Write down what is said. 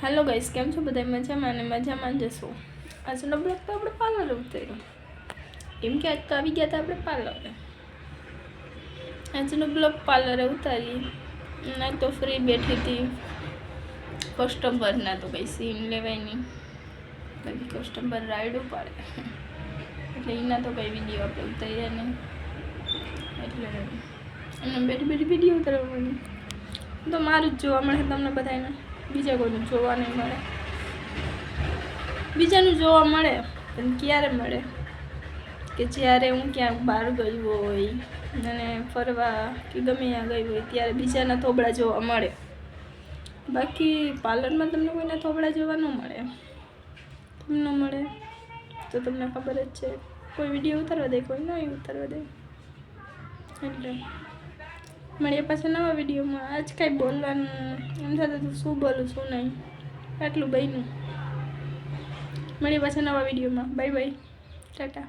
Hello guys, केम छो बधाय मजामां ने मजामां जशो। આજનો બ્લોગ તો આપણે પાર્લર ઉતાર્યો એમ કે આજ તો આવી ગયા હતા આપણે પાર્લરે। આજનો બ્લોગ પાર્લરે ઉતારી ના તો ફ્રી બેઠી હતી। કસ્ટમરના તો કંઈ સીન લેવાય નહીં, બાકી કસ્ટમર રાઈડ પાડે એટલે એના તો કંઈ વિડીયો આપણે ઉતાર્યા નહીં। એટલે એમને બેઠી બેઠી વિડીયો ઉતારવાની તો મારું જ જોવા મળે તમને બધાને, બીજા કોઈનું જોવા નહીં મળે। બીજાનું જોવા મળે પણ ક્યારે મળે કે જ્યારે હું ક્યાંક બહાર ગઈ હોય અને ફરવા કે ગમે ત્યાં ગઈ હોય ત્યારે બીજાના થોબડા જોવા મળે, બાકી પાર્લરમાં તમને કોઈના થોબડા જોવા ન મળે। કેમ ન મળે તો તમને ખબર જ છે, કોઈ વિડીયો ઉતારવા દે, કોઈ નહીં ઉતારવા દે। એટલે મળીએ પાછા નવા વિડીયોમાં। આજ કાંઈ બોલવાનું એમ થતું હતું શું બોલું શું નહીં, આટલું બન્યું। મળીએ પાછા નવા વિડીયોમાં। Bye bye, Tata.